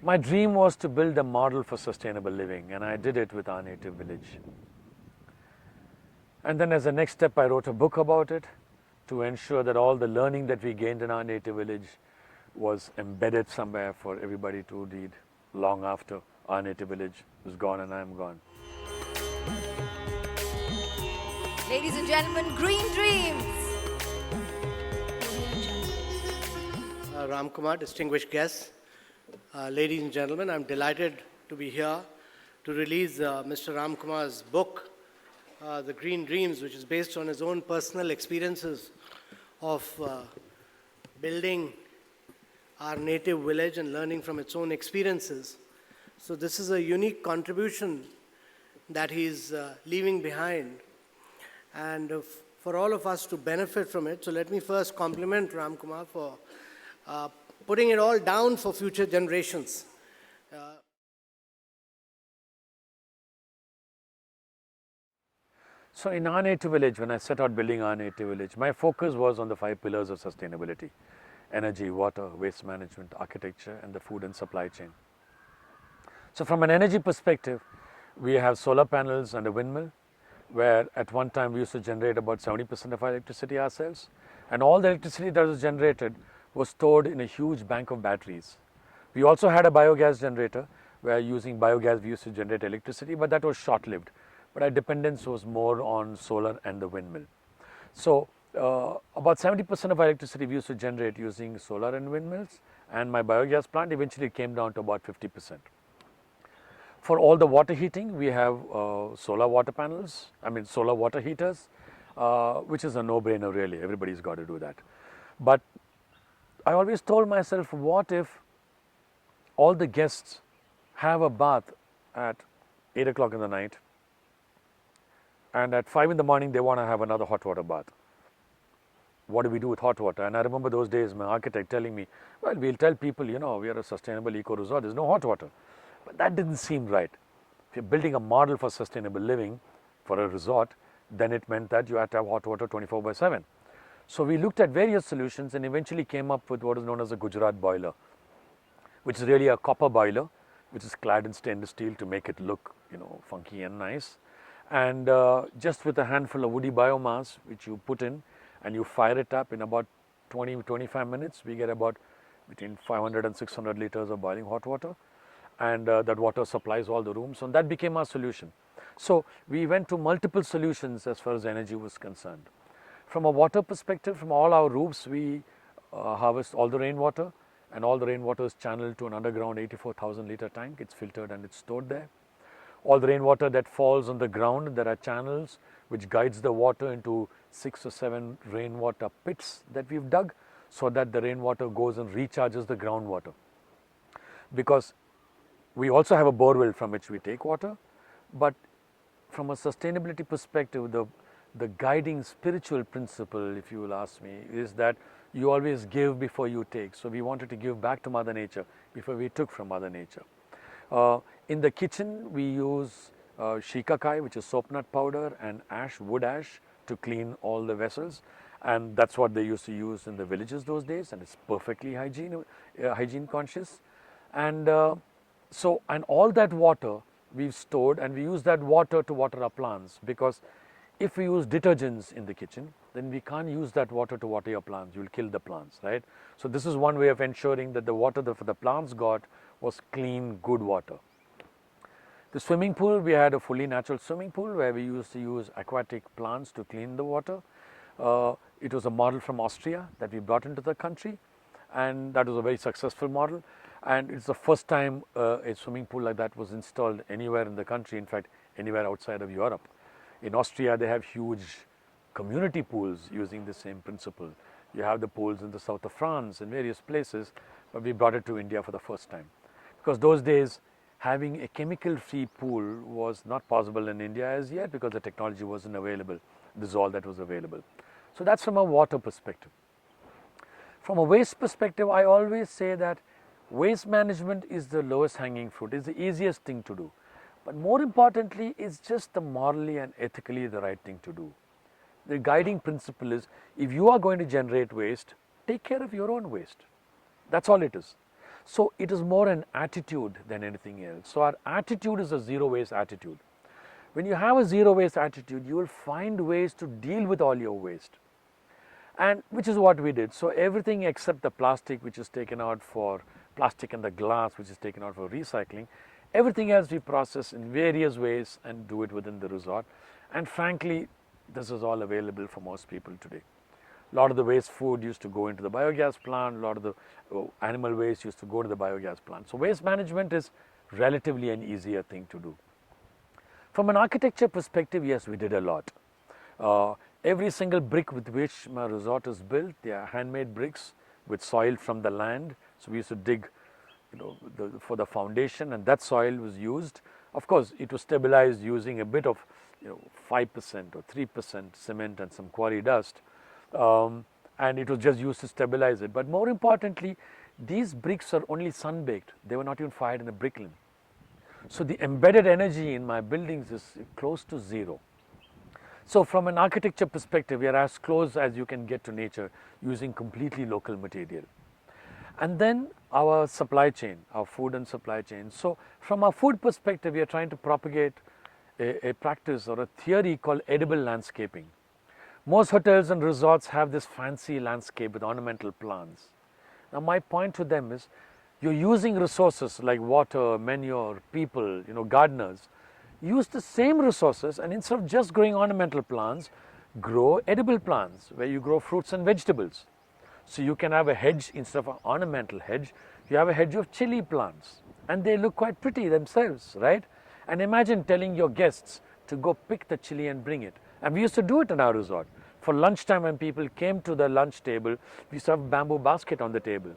My dream was to build a model for sustainable living, and I did it with our native village. And then as a next step, I wrote a book about it to ensure that all the learning that we gained in our native village was embedded somewhere for everybody to read long after our native village is gone and I am gone. Ladies and gentlemen, Green Dreams. Ramkumar, distinguished guests, ladies and gentlemen, I'm delighted to be here to release Mr. Ramkumar's book, The Green Dreams, which is based on his own personal experiences of building our native village and learning from its own experiences. So this is a unique contribution that he's leaving behind, and for all of us to benefit from it. So let me first compliment Ramkumar for putting it all down for future generations. So in our native village, when I set out building our native village, my focus was on the 5 pillars of sustainability: energy, water, waste management, architecture, and the food and supply chain. So from an energy perspective, we have solar panels and a windmill, where at one time we used to generate about 70% of our electricity ourselves, and all the electricity that was generated was stored in a huge bank of batteries. We also had a biogas generator, where using biogas we used to generate electricity, but that was short-lived. But our dependence was more on solar and the windmill. So about 70% of our electricity we used to generate using solar and windmills, and my biogas plant eventually came down to about 50%. For all the water heating, we have solar water panels, solar water heaters, which is a no-brainer really, everybody's got to do that. But I always told myself, what if all the guests have a bath at 8 o'clock in the night, and at 5 in the morning they want to have another hot water bath? What do we do with hot water? And I remember those days my architect telling me, well, we'll tell people, we are a sustainable eco resort, there's no hot water. But that didn't seem right. If you're building a model for sustainable living for a resort, then it meant that you had to have hot water 24/7. So we looked at various solutions and eventually came up with what is known as a Gujarat Boiler, which is really a copper boiler, which is clad in stainless steel to make it look, funky and nice. And just with a handful of woody biomass, which you put in and you fire it up in about 20-25 minutes, we get about between 500 and 600 liters of boiling hot water. And that water supplies all the rooms, and that became our solution. So we went to multiple solutions as far as energy was concerned. From a water perspective, from all our roofs, we harvest all the rainwater, and all the rainwater is channeled to an underground 84,000 liter tank. It's filtered and it's stored there. All the rainwater that falls on the ground, there are channels which guides the water into 6 or 7 rainwater pits that we've dug, so that the rainwater goes and recharges the groundwater. Because we also have a borewell from which we take water, but from a sustainability perspective, the guiding spiritual principle, if you will ask me, is that you always give before you take. So we wanted to give back to Mother Nature before we took from Mother Nature. In the kitchen, we use shikakai, which is soap nut powder, and wood ash to clean all the vessels. And that's what they used to use in the villages those days, and it's perfectly hygiene conscious. And and all that water we've stored, and we use that water to water our plants, because if we use detergents in the kitchen, then we can't use that water to water your plants. You'll kill the plants, right? So this is one way of ensuring that the water that the plants got was clean, good water. The swimming pool, we had a fully natural swimming pool where we used to use aquatic plants to clean the water. It was a model from Austria that we brought into the country, and that was a very successful model. And it's the first time a swimming pool like that was installed anywhere in the country, in fact, anywhere outside of Europe. In Austria, they have huge community pools using the same principle. You have the pools in the south of France and various places, but we brought it to India for the first time. Because those days, having a chemical-free pool was not possible in India as yet, because the technology wasn't available. This is all that was available. So that's from a water perspective. From a waste perspective, I always say that waste management is the lowest hanging fruit, it's the easiest thing to do. But more importantly, it's just the morally and ethically the right thing to do. The guiding principle is, if you are going to generate waste, take care of your own waste. That's all it is. So it is more an attitude than anything else. So our attitude is a zero waste attitude. When you have a zero waste attitude, you will find ways to deal with all your waste, and which is what we did. So everything except the plastic, which is taken out for plastic, and the glass, which is taken out for recycling, everything else we process in various ways and do it within the resort. And frankly, this is all available for most people today. A lot of the waste food used to go into the biogas plant, a lot of the animal waste used to go to the biogas plant. So waste management is relatively an easier thing to do. From an architecture perspective, yes, we did a lot. Every single brick with which my resort is built, they are handmade bricks with soil from the land. So we used to dig, for the foundation, and that soil was used. Of course, it was stabilized using a bit of, 5% or 3% cement and some quarry dust, and it was just used to stabilize it. But more importantly, these bricks are only sun baked. They were not even fired in a brick kiln. So the embedded energy in my buildings is close to zero. So from an architecture perspective, we are as close as you can get to nature using completely local material. And then our supply chain, our food and supply chain. So from a food perspective, we are trying to propagate a practice or a theory called edible landscaping. Most hotels and resorts have this fancy landscape with ornamental plants. Now my point to them is, you're using resources like water, manure, people, gardeners. Use the same resources, and instead of just growing ornamental plants, grow edible plants where you grow fruits and vegetables. So you can have a hedge instead of an ornamental hedge. You have a hedge of chili plants, and they look quite pretty themselves, right? And imagine telling your guests to go pick the chili and bring it. And we used to do it in our resort. For lunchtime, when people came to the lunch table, we used to have a bamboo basket on the table.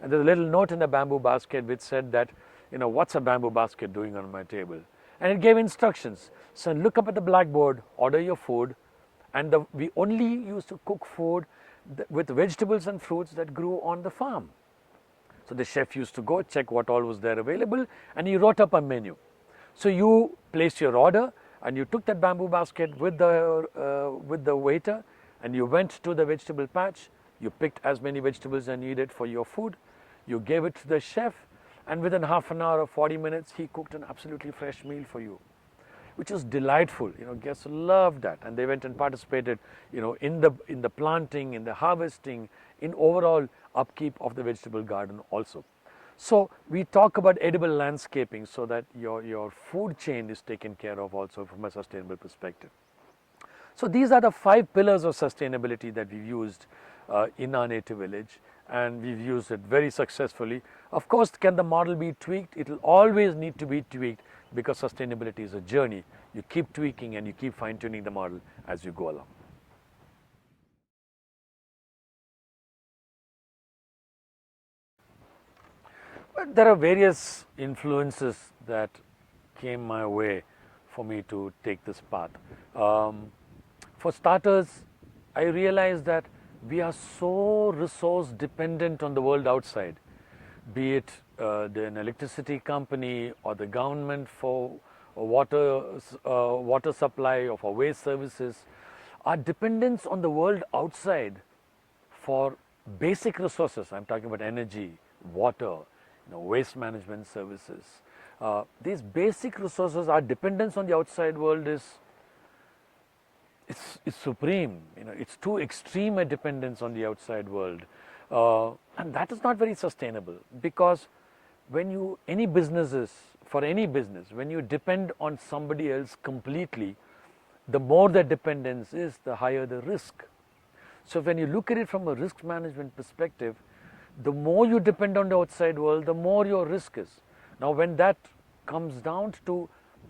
And there's a little note in the bamboo basket which said that, what's a bamboo basket doing on my table? And it gave instructions. So look up at the blackboard, order your food, and we only used to cook food with vegetables and fruits that grew on the farm. So the chef used to go check what all was there available, and he wrote up a menu. So you placed your order, and you took that bamboo basket with the waiter, and you went to the vegetable patch. You picked as many vegetables as needed for your food. You gave it to the chef, and within half an hour or 40 minutes, he cooked an absolutely fresh meal for you, which was delightful. Guests loved that, and they went and participated, in the planting, in the harvesting, in overall upkeep of the vegetable garden also. So we talk about edible landscaping so that your food chain is taken care of also from a sustainable perspective. So these are the 5 pillars of sustainability that we've used in our native village, and we've used it very successfully. Of course, can the model be tweaked? It will always need to be tweaked, because sustainability is a journey. You keep tweaking and you keep fine-tuning the model as you go along. But there are various influences that came my way for me to take this path. For starters, I realized that we are so resource dependent on the world outside, be it an electricity company or the government for water supply or for waste services. Our dependence on the world outside for basic resources, I'm talking about energy, water, waste management services. These basic resources, our dependence on the outside world is supreme. It's too extreme a dependence on the outside world, and that is not very sustainable, because when any business, when you depend on somebody else completely, the more the dependence is, the higher the risk. So when you look at it from a risk management perspective, the more you depend on the outside world, the more your risk is. Now when that comes down to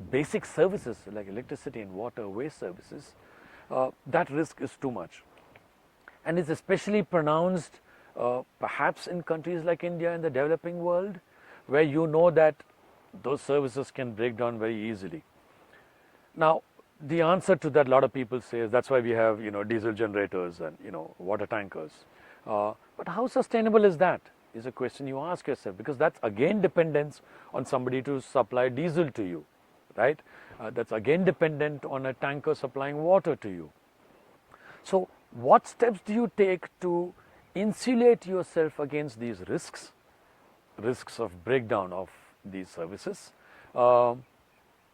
basic services like electricity and water, waste services, that risk is too much. And it's especially pronounced perhaps in countries like India in the developing world, where that those services can break down very easily. Now, the answer to that, a lot of people say, is that's why we have diesel generators and water tankers. But how sustainable is that? Is a question you ask yourself, because that's again dependence on somebody to supply diesel to you, right? That's again dependent on a tanker supplying water to you. So what steps do you take to insulate yourself against these risks risks of breakdown of these services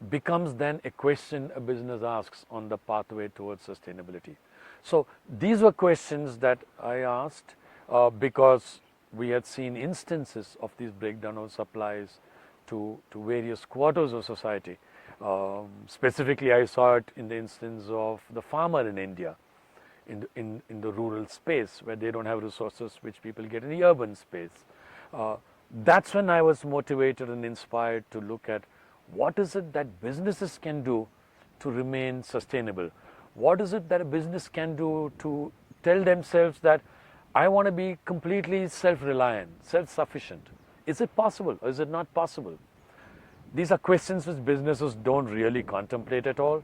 becomes then a question a business asks on the pathway towards sustainability. So these were questions that I asked because we had seen instances of these breakdown of supplies to various quarters of society. Specifically, I saw it in the instance of the farmer in India, in the rural space where they don't have resources which people get in the urban space. That's when I was motivated and inspired to look at what is it that businesses can do to remain sustainable. What is it that a business can do to tell themselves that I want to be completely self-reliant, self-sufficient. Is it possible or is it not possible? These are questions which businesses don't really contemplate at all,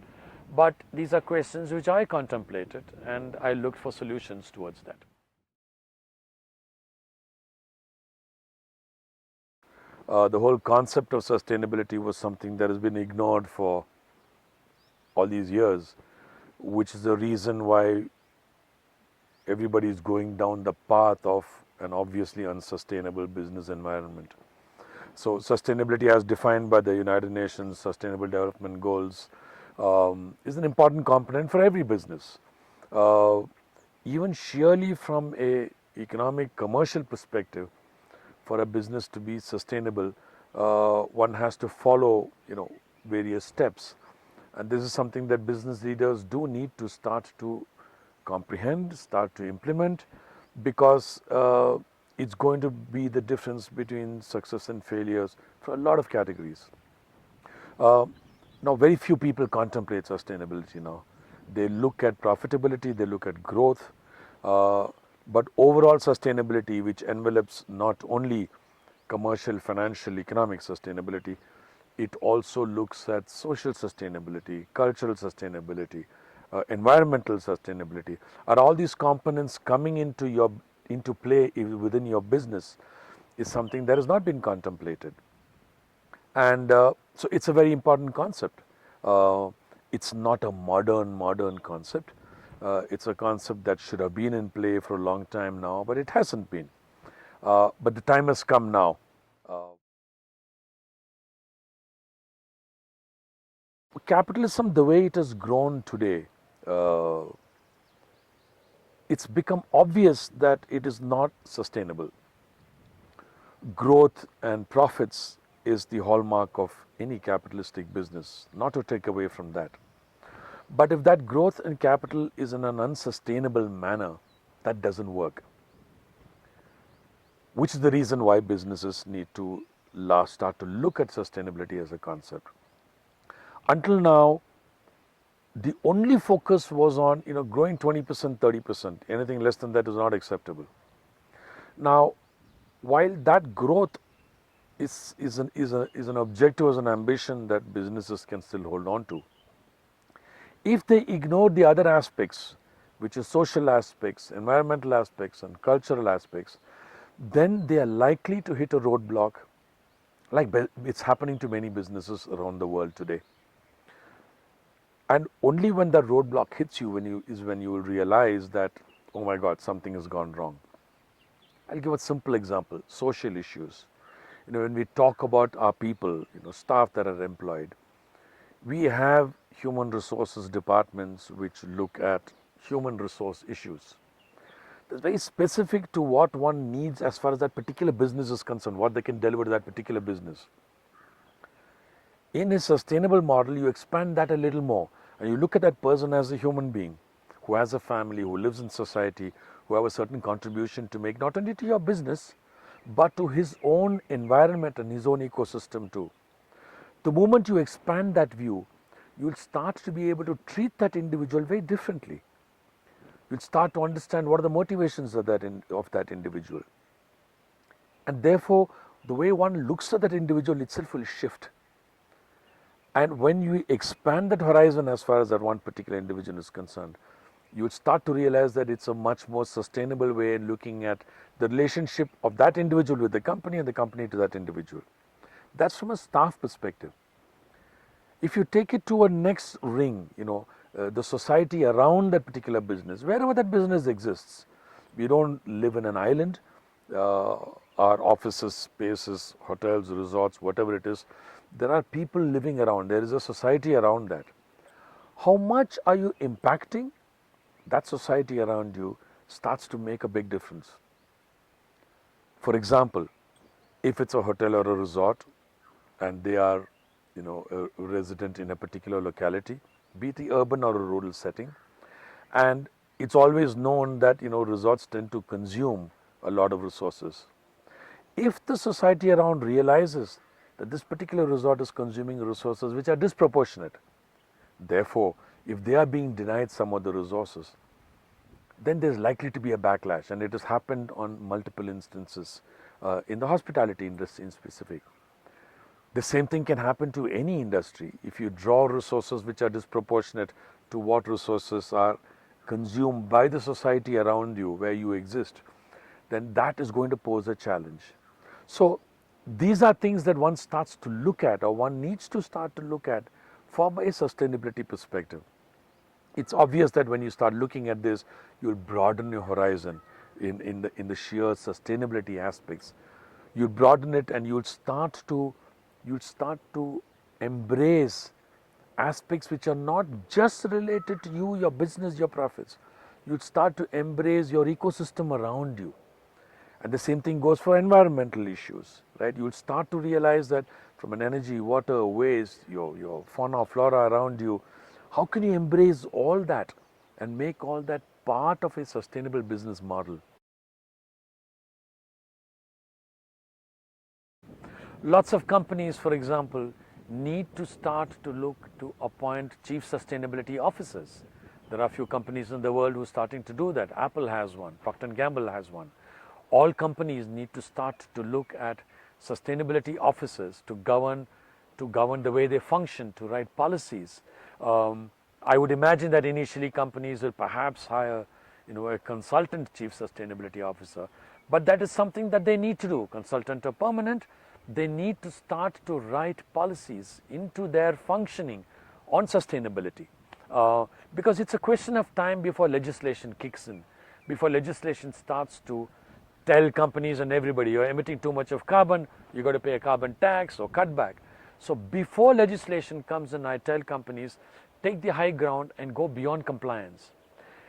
but these are questions which I contemplated and I looked for solutions towards that. The whole concept of sustainability was something that has been ignored for all these years, which is the reason why everybody is going down the path of an obviously unsustainable business environment. So sustainability as defined by the United Nations Sustainable Development Goals is an important component for every business. Even sheerly from a economic commercial perspective, for a business to be sustainable, one has to follow various steps, and this is something that business leaders do need to start to comprehend, start to implement, because it's going to be the difference between success and failures for a lot of categories. Now very few people contemplate sustainability now. They look at profitability, they look at growth, but overall sustainability, which envelops not only commercial, financial, economic sustainability, it also looks at social sustainability, cultural sustainability, environmental sustainability. Are all these components coming into play within your business is something that has not been contemplated. And so it's a very important concept. It's not a modern concept. It's a concept that should have been in play for a long time now, but it hasn't been. But the time has come now. Capitalism, the way it has grown today, it's become obvious that it is not sustainable. Growth and profits is the hallmark of any capitalistic business, not to take away from that. But if that growth in capital is in an unsustainable manner, that doesn't work. Which is the reason why businesses need to start to look at sustainability as a concept. Until now, the only focus was on growing 20%, 30%. Anything less than that is not acceptable. Now, while that growth is an objective, is an ambition that businesses can still hold on to, if they ignore the other aspects, which is social aspects, environmental aspects and cultural aspects, then they are likely to hit a roadblock, like it's happening to many businesses around the world today. And only when that roadblock hits you is when you will realize that, oh my God, something has gone wrong. I'll give a simple example: social issues. When we talk about our people, staff that are employed, we have human resources departments which look at human resource issues. It's very specific to what one needs as far as that particular business is concerned, what they can deliver to that particular business. In a sustainable model, you expand that a little more and you look at that person as a human being who has a family, who lives in society, who have a certain contribution to make, not only to your business, but to his own environment and his own ecosystem too. The moment you expand that view, you will start to be able to treat that individual very differently. You'll start to understand what are the motivations of that individual. And therefore, the way one looks at that individual itself will shift. And when you expand that horizon as far as that one particular individual is concerned, you start to realize that it's a much more sustainable way in looking at the relationship of that individual with the company and the company to that individual. That's from a staff perspective. If you take it to a next ring, the society around that particular business, wherever that business exists, we don't live in an island. our offices, spaces, hotels, resorts, whatever it is, there are people living around. There is a society around that. How much are you impacting? That society around you starts to make a big difference. For example, if it's a hotel or a resort and they are, a resident in a particular locality, be it the urban or a rural setting, and it's always known that, resorts tend to consume a lot of resources. If the society around realizes that this particular resort is consuming resources which are disproportionate, therefore, if they are being denied some of the resources, then there's likely to be a backlash, and it has happened on multiple instances in the hospitality industry in specific. The same thing can happen to any industry. If you draw resources which are disproportionate to what resources are consumed by the society around you where you exist, then that is going to pose a challenge. So these are things that one starts to look at, or one needs to start to look at from a sustainability perspective. It's obvious that when you start looking at this, you'll broaden your horizon in the sheer sustainability aspects. You'll broaden it, and you'll start to embrace aspects which are not just related to you, your business, your profits. You'll start to embrace your ecosystem around you. And the same thing goes for environmental issues, right? You'll start to realize that from an energy, water, waste, your fauna, flora around you, how can you embrace all that and make all that part of a sustainable business model? Lots of companies, for example, need to start to look to appoint chief sustainability officers. There are a few companies in the world who are starting to do that. Apple has one, Procter & Gamble has one. All companies need to start to look at sustainability officers to govern the way they function, to write policies. I would imagine that initially companies will perhaps hire, a consultant chief sustainability officer, but that is something that they need to do, consultant or permanent. They need to start to write policies into their functioning on sustainability, because it's a question of time before legislation kicks in, before legislation starts to tell companies and everybody, you're emitting too much of carbon, you've got to pay a carbon tax or cutback. So before legislation comes in, I tell companies, take the high ground and go beyond compliance.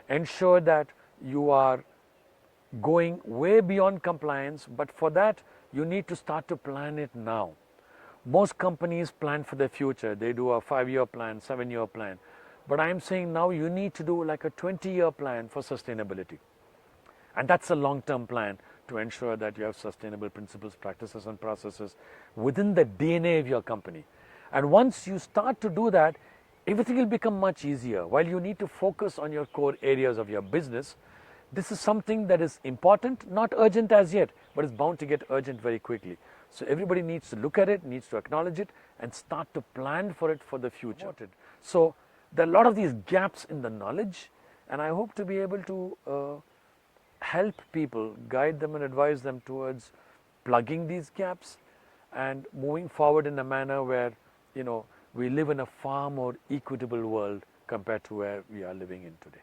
Ensure that you are going way beyond compliance, but for that, you need to start to plan it now. Most companies plan for the future. They do a 5-year plan, 7-year plan. But I'm saying now you need to do like a 20-year plan for sustainability. And that's a long-term plan to ensure that you have sustainable principles, practices, and processes within the DNA of your company. And once you start to do that, everything will become much easier. While you need to focus on your core areas of your business, this is something that is important, not urgent as yet, but is bound to get urgent very quickly. So everybody needs to look at it, needs to acknowledge it, and start to plan for it for the future. So there are a lot of these gaps in the knowledge, and I hope to be able to help people, guide them and advise them towards plugging these gaps and moving forward in a manner where, we live in a far more equitable world compared to where we are living in today.